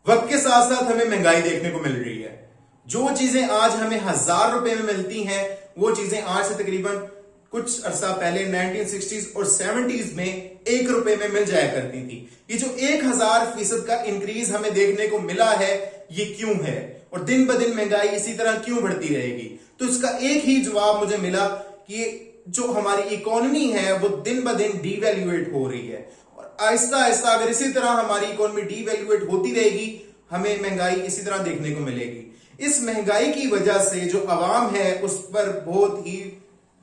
वक्त के साथ साथ हमें महंगाई देखने को मिल रही है। जो चीजें आज हमें 1000 रुपए में मिलती हैं, वो चीजें आज से तकरीबन कुछ अरसा पहले 1960s और 70s में 1 रुपए में मिल जाया करती थी। ये जो 1000% का इंक्रीज हमें देखने को मिला है, ये क्यों है और दिन ब दिन महंगाई इसी तरह क्यों बढ़ती रहेगी? तो इसका एक ही जवाब मुझे मिला कि जो हमारी इकोनॉमी है वो दिन ब दिन डीवैल्यूएट हो रही है और आहिस्ता आहिस्ता अगर इसी तरह हमारी इकोनॉमी डीवैल्यूएट होती रहेगी, हमें महंगाई इसी तरह देखने को मिलेगी। इस महंगाई की वजह से जो अवाम है उस पर बहुत ही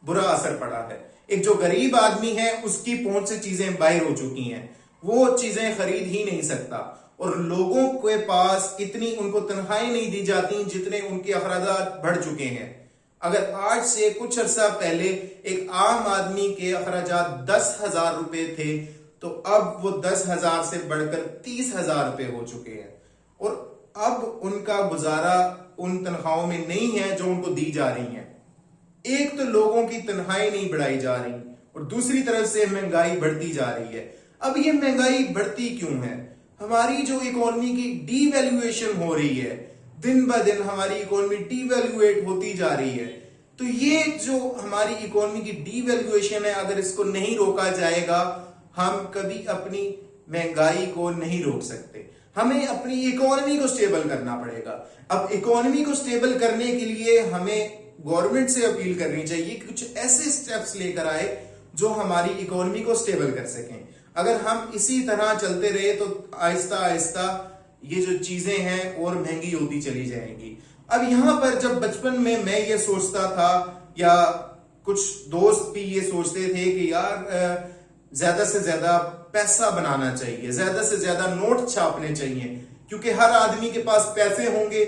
बुरा असर पड़ा है। एक जो गरीब आदमी है उसकी पहुंच से चीजें बाहर हो चुकी हैं, वो चीजें खरीद ही नहीं सकता और लोगों के पास इतनी उनको तनख्वाहें नहीं दी जाती जितने उनके अखराजात बढ़ चुके हैं। अगर आज से कुछ अर्सा पहले एक आम आदमी के अखराजात 10,000 रुपए थे, तो अब वो 10,000 से बढ़कर 30,000 रुपए हो चुके हैं और अब उनका गुजारा उन तनख्वाहों में नहीं है जो उनको दी जा रही हैं। एक तो लोगों की तनख्वाहें नहीं बढ़ाई जा रही और दूसरी तरफ से महंगाई बढ़ती जा रही है। अब ये महंगाई बढ़ती क्यों है? हमारी जो इकोनॉमी की डीवैल्यूएशन हो रही है, दिन ब दिन हमारी इकोनॉमी डीवैल्यूएट होती जा रही है। तो ये जो हमारी इकोनॉमी की डीवैल्यूएशन है, अगर इसको नहीं रोका जाएगा, हम कभी अपनी महंगाई को नहीं रोक सकते। हमें अपनी इकोनॉमी को स्टेबल करना पड़ेगा। अब इकोनॉमी को स्टेबल करने के लिए हमें गवर्नमेंट से अपील करनी चाहिए कि कुछ ऐसे स्टेप्स लेकर आए जो हमारी इकोनॉमी को स्टेबल कर सकें। अगर हम इसी तरह चलते रहे तो आहिस्ता आहिस्ता ये जो चीजें हैं और महंगी होती चली जाएंगी। अब यहां पर जब बचपन में मैं ये सोचता था या कुछ दोस्त भी ये सोचते थे कि यार ज्यादा से ज्यादा पैसा बनाना चाहिए, ज्यादा से ज्यादा नोट छापने चाहिए, क्योंकि हर आदमी के पास पैसे होंगे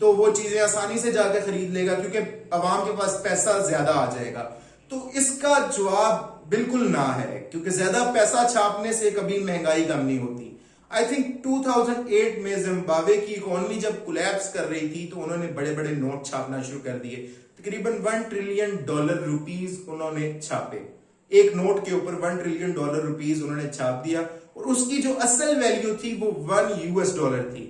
तो वो चीजें आसानी से जाकर खरीद लेगा, क्योंकि अवाम के पास पैसा ज्यादा आ जाएगा। तो इसका जवाब बिल्कुल ना है, क्योंकि ज्यादा पैसा छापने से कभी महंगाई कम नहीं होती। आई थिंक 2008 में जिम्बाब्वे की इकोनॉमी जब कोलैप्स कर रही थी तो उन्होंने बड़े बड़े नोट छापना शुरू कर दिए। तकरीबन $1 ट्रिलियन उन्होंने छापे। एक नोट के ऊपर $1 ट्रिलियन उन्होंने छाप दिया और उसकी जो असल वैल्यू थी वो $1 थी।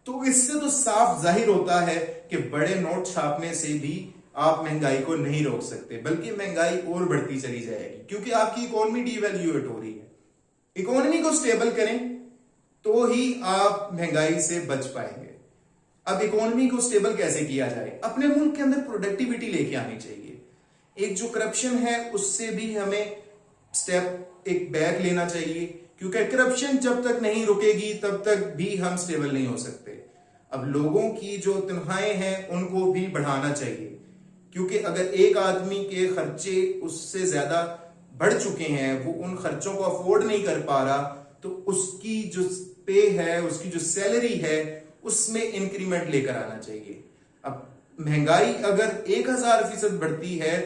तो इससे तो साफ जाहिर होता है कि बड़े नोट छापने से भी आप महंगाई को नहीं रोक सकते, बल्कि महंगाई और बढ़ती चली जाएगी, क्योंकि आपकी इकोनॉमी डीवैल्यूएट हो रही है। इकोनॉमी को स्टेबल करें तो ही आप महंगाई से बच पाएंगे। अब इकोनॉमी को स्टेबल कैसे किया जाए? अपने मुल्क के अंदर प्रोडक्टिविटी लेके आनी चाहिए। एक जो करप्शन है उससे भी हमें स्टेप एक बैक लेना चाहिए, क्योंकि करप्शन जब तक नहीं रुकेगी तब तक भी हम स्टेबल नहीं हो सकते। अब लोगों की जो तनख्वाहें हैं उनको भी बढ़ाना चाहिए, क्योंकि अगर एक आदमी के खर्चे उससे ज्यादा बढ़ चुके हैं, वो उन खर्चों को अफोर्ड नहीं कर पा रहा, तो उसकी जो पे है, उसकी जो सैलरी है, उसमें इंक्रीमेंट लेकर आना चाहिए। अब महंगाई अगर 1000% बढ़ती है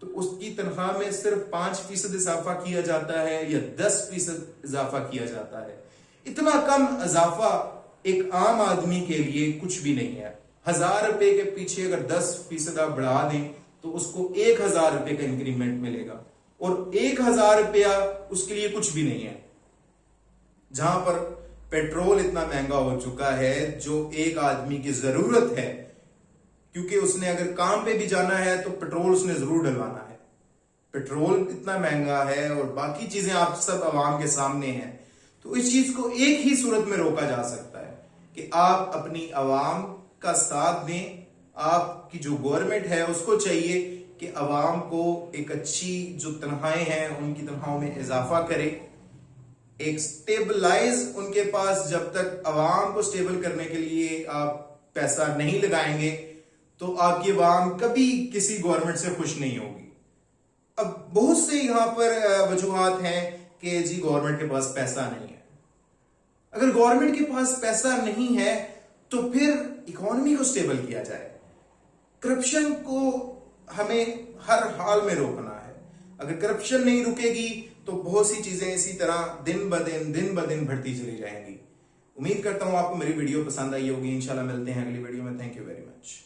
तो उसकी तनख्वाह में सिर्फ 5% इजाफा किया जाता है या 10% इजाफा किया जाता है। इतना कम इजाफा एक आम आदमी के लिए कुछ भी नहीं है। 1000 रुपए के पीछे अगर 10% आप बढ़ा दें तो उसको 1000 रुपए का इंक्रीमेंट मिलेगा और 1000 रुपया उसके लिए कुछ भी नहीं है। जहां पर पेट्रोल इतना महंगा हो चुका है जो एक आदमी की जरूरत है, क्योंकि उसने अगर काम पे भी जाना है तो पेट्रोल उसने जरूर डलवाना है। पेट्रोल इतना महंगा है और बाकी चीजें आप सब अवाम के सामने हैं। तो इस चीज को एक ही सूरत में रोका जा सकता है कि आप अपनी अवाम का साथ दें। आपकी जो गवर्नमेंट है उसको चाहिए कि अवाम को एक अच्छी जो तनख्वाहें हैं उनकी तनख्वाहों में इजाफा करे, एक स्टेबलाइज उनके पास। जब तक अवाम को स्टेबल करने के लिए आप पैसा नहीं लगाएंगे तो आपकी अवाम कभी किसी गवर्नमेंट से खुश नहीं होगी। अब बहुत से यहां पर वजूहात हैं कि जी गवर्नमेंट के पास पैसा नहीं है। अगर गवर्नमेंट के पास पैसा नहीं है तो फिर इकोनॉमी को स्टेबल किया जाए। करप्शन को हमें हर हाल में रोकना है। अगर करप्शन नहीं रुकेगी तो बहुत सी चीजें इसी तरह दिन ब दिन बढ़ती चली जाएंगी। उम्मीद करता हूं आपको मेरी वीडियो पसंद आई होगी। इंशाल्लाह मिलते हैं अगली वीडियो में। Thank you very much.